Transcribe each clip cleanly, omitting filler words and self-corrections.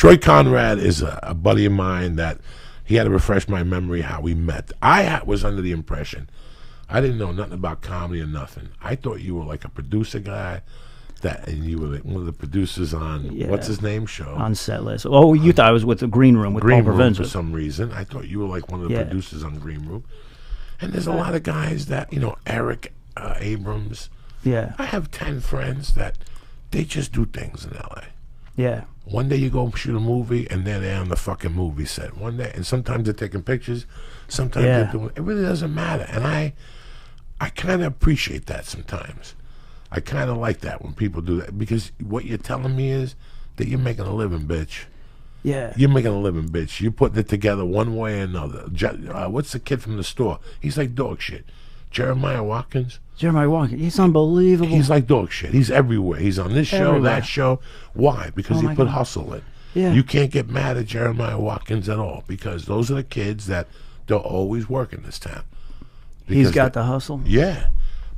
Troy Conrad is a buddy of mine that he had to refresh my memory how we met. Was under the impression, I didn't know nothing about comedy or nothing. I thought you were like a producer guy, and you were like one of the producers on, what's his name show? On Set List. Oh, you thought I was with the Green Room with Green Paul Room Provenza. for some reason. I thought you were like one of the producers on Green Room. And there's a lot of guys that, Eric Abrams. Yeah. I have 10 friends that they just do things in L.A. Yeah. One day you go shoot a movie, and they're there on the fucking movie set. One day, and sometimes they're taking pictures. Sometimes they're doing. It really doesn't matter, and I kind of appreciate that sometimes. I kind of like that when people do that, because what you're telling me is that you're making a living, bitch. Yeah. You're making a living, bitch. You're putting it together one way or another. What's the kid from the store? He's like dog shit. Jeremiah Watkins. Jeremiah Watkins. He's unbelievable. He's like dog shit. He's everywhere. He's on this show, that show. Why? Because he put hustle in. Yeah. You can't get mad at Jeremiah Watkins at all, because those are the kids that they'll always work in this town. He's got the hustle. Yeah.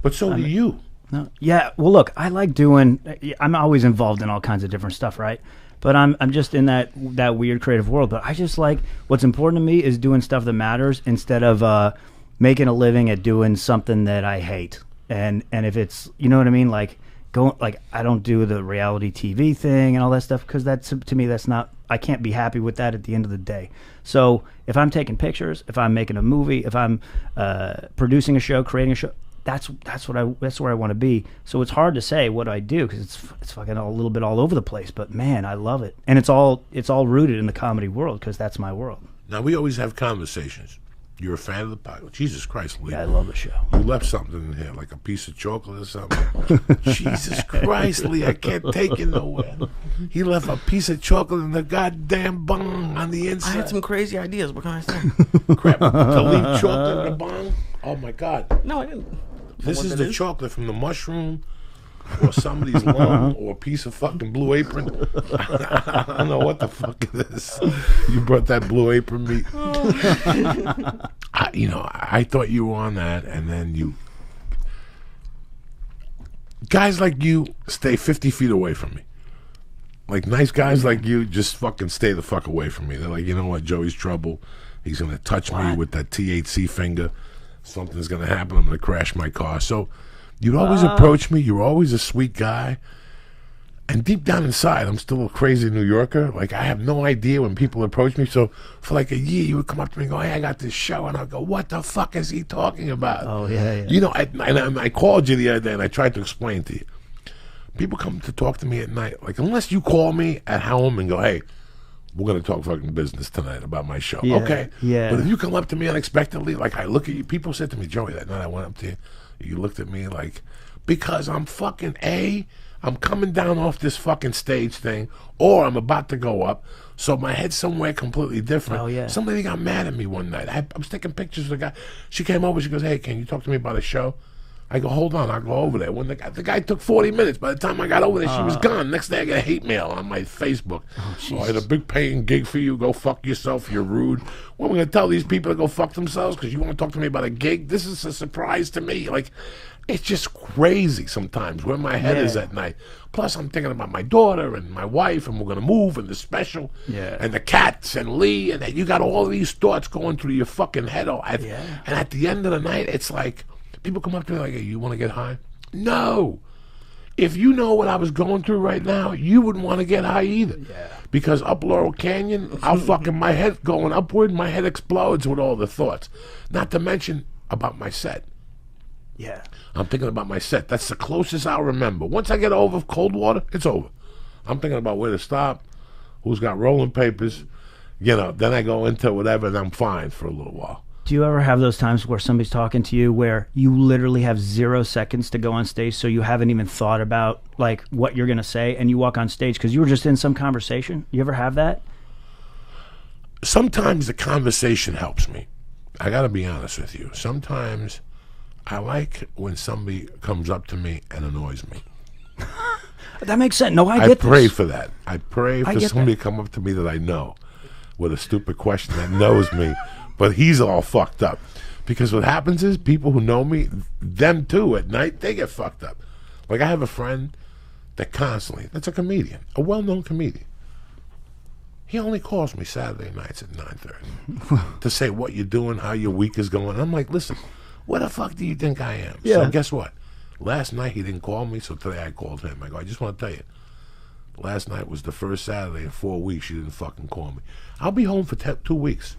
But so do you. No. Yeah. Well, look, I like doing. I'm always involved in all kinds of different stuff, right? But I'm just in that weird creative world. But I just like, what's important to me is doing stuff that matters instead of making a living at doing something that I hate. And if it's, you know what I mean, like I don't do the reality TV thing and all that stuff, because that's, to me, that's not. I can't be happy with that at the end of the day. So if I'm taking pictures, if I'm making a movie, if I'm producing a show, creating a show, that's where I want to be. So it's hard to say what I do, because it's fucking a little bit all over the place. But man, I love it, and it's all rooted in the comedy world, because that's my world. Now we always have conversations. You're a fan of the podcast. Jesus Christ, Lee. Yeah, I love the show. You left something in here, like a piece of chocolate or something. Jesus Christ, Lee, I can't take it nowhere. He left a piece of chocolate in the goddamn bong on the inside. I had some crazy ideas. What can I say? Crap, to leave chocolate in the bong? Oh, my God. No, I didn't. This is the chocolate from the mushroom, or somebody's lung, or a piece of fucking Blue Apron. I don't know what the fuck it is. You brought that Blue Apron meat. I thought you were on that, and then guys like you stay 50 feet away from me. Like, nice guys like you just fucking stay the fuck away from me. They're like, you know what, Joey's trouble. He's going to touch me with that THC finger. Something's going to happen. I'm going to crash my car. So you'd always approach me. You were always a sweet guy. And deep down inside, I'm still a crazy New Yorker. Like, I have no idea when people approach me. So for like a year, you would come up to me and go, hey, I got this show. And I'd go, what the fuck is he talking about? Oh, yeah. You know, I called you the other day, and I tried to explain to you. People come to talk to me at night. Like, unless you call me at home and go, hey, we're going to talk fucking business tonight about my show. Yeah, okay? yeah. But if you come up to me unexpectedly, like I look at you, people said to me, Joey, that night I went up to you, you looked at me like, because I'm fucking I'm coming down off this fucking stage thing, or I'm about to go up, so my head's somewhere completely different. Oh, yeah. Somebody got mad at me one night. I was taking pictures of the guy. She came over, she goes, hey, can you talk to me about a show? I go, hold on, I'll go over there. When the guy took 40 minutes. By the time I got over there, she was gone. Next day, I got a hate mail on my Facebook. Oh, I had a big paying gig for you. Go fuck yourself. You're rude. What am I going to tell these people to go fuck themselves because you want to talk to me about a gig? This is a surprise to me. Like, it's just crazy sometimes where my head is at night. Plus, I'm thinking about my daughter and my wife, and we're going to move, and the special, and the cats, and Lee, and you got all these thoughts going through your fucking head. And at the end of the night, it's like, people come up to me like, hey, you want to get high? No. If you know what I was going through right now, you wouldn't want to get high either. Yeah. Because up Laurel Canyon, I'll fucking, my head going upward, my head explodes with all the thoughts. Not to mention about my set. Yeah. I'm thinking about my set. That's the closest I'll remember. Once I get over cold water, it's over. I'm thinking about where to stop, who's got rolling papers, then I go into whatever, and I'm fine for a little while. Do you ever have those times where somebody's talking to you where you literally have 0 seconds to go on stage, so you haven't even thought about like what you're going to say, and you walk on stage because you were just in some conversation? You ever have that? Sometimes the conversation helps me. I got to be honest with you. Sometimes I like when somebody comes up to me and annoys me. That makes sense. No, I get pray this. for that. I pray for somebody to come up to me that I know with a stupid question that knows me. But he's all fucked up. Because what happens is people who know me, them too, at night, they get fucked up. Like I have a friend that constantly, that's a comedian, a well-known comedian. He only calls me Saturday nights at 9:30 to say what you're doing, how your week is going. I'm like, listen, where the fuck do you think I am? Yeah. So guess what? Last night he didn't call me, so today I called him. I go, I just want to tell you, last night was the first Saturday in 4 weeks you didn't fucking call me. I'll be home for 2 weeks.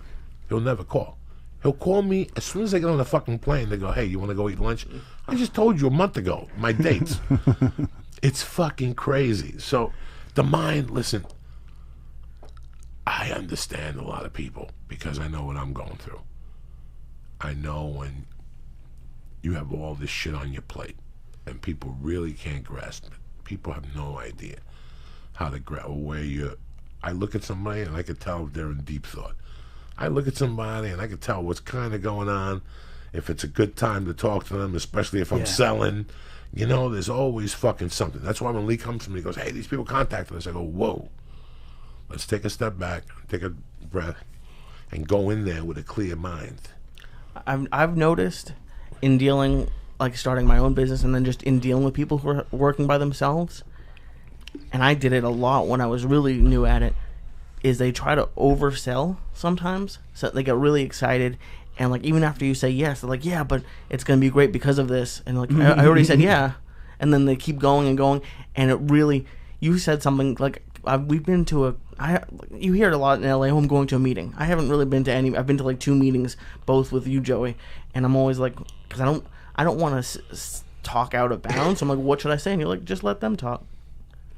He'll never call. He'll call me as soon as I get on the fucking plane. They go, hey, you want to go eat lunch? I just told you a month ago, my dates. It's fucking crazy. So the mind, listen, I understand a lot of people because I know what I'm going through. I know when you have all this shit on your plate and people really can't grasp it. People have no idea how to grasp where you're. I look at somebody and I can tell if they're in deep thought. I look at somebody and I can tell what's kind of going on, if it's a good time to talk to them, especially if I'm selling. You know, there's always fucking something. That's why when Lee comes to me, he goes, hey, these people contacted us. I go, whoa. Let's take a step back, take a breath, and go in there with a clear mind. I've noticed in dealing, like starting my own business and then just in dealing with people who are working by themselves, and I did it a lot when I was really new at it, is they try to oversell sometimes. So they get really excited, and like even after you say yes, they're like, yeah, but it's going to be great because of this. And like, I already said yeah. And then they keep going and going, and it really, you said something like, we've been to you hear it a lot in LA, I'm going to a meeting. I haven't really been to any. I've been to like 2 meetings, both with you, Joey, and I'm always like, because I don't want to talk out of bounds. So I'm like, what should I say? And you're like, just let them talk.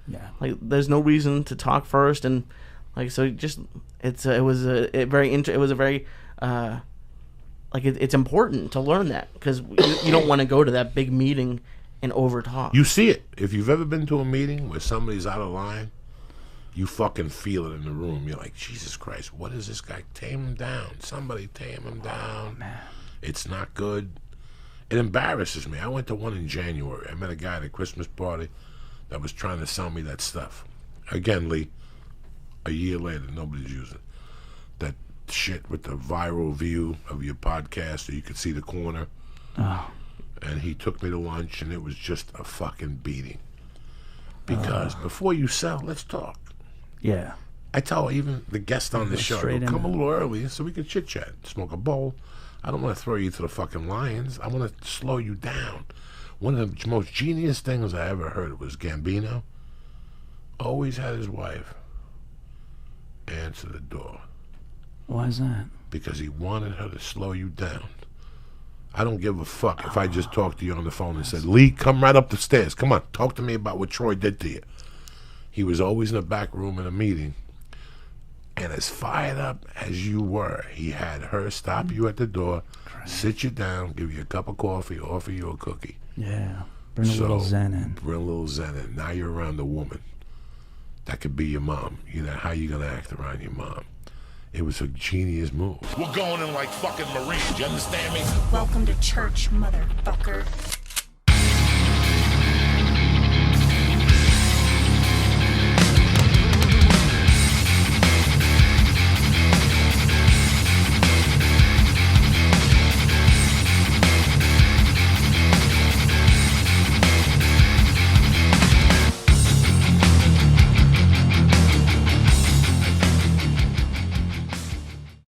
Yeah. Like, there's no reason to talk first, and like, so just it's important to learn that, because you don't want to go to that big meeting and over talk. You see it. If you've ever been to a meeting where somebody's out of line, you fucking feel it in the room. You're like, Jesus Christ, what is this guy? Tame him down. Somebody tame him down. Man. It's not good. It embarrasses me. I went to one in January. I met a guy at a Christmas party that was trying to sell me that stuff. Again, Lee, a year later, nobody's using it. That shit with the viral view of your podcast so you could see the corner. Oh. And he took me to lunch, and it was just a fucking beating. Because before you sell, let's talk. Yeah. I tell even the guest on the show, straight come in. a little early so we can chit-chat, smoke a bowl. I don't want to throw you to the fucking lions. I want to slow you down. One of the most genius things I ever heard was Gambino always had his wife answer the door. Why is that? Because he wanted her to slow you down. I don't give a fuck if I just talked to you on the phone and said, Lee, come right up the stairs. Come on, talk to me about what Troy did to you. He was always in the back room in a meeting, and as fired up as you were, he had her stop you at the door, sit you down, give you a cup of coffee, offer you a cookie. Yeah. Bring a little zen in. Bring a little zen in. Now you're around a woman that could be your mom. You know, how you going to act around your mom? It was a genius move. We're going in like fucking Marines, you understand me? Welcome to church, motherfucker.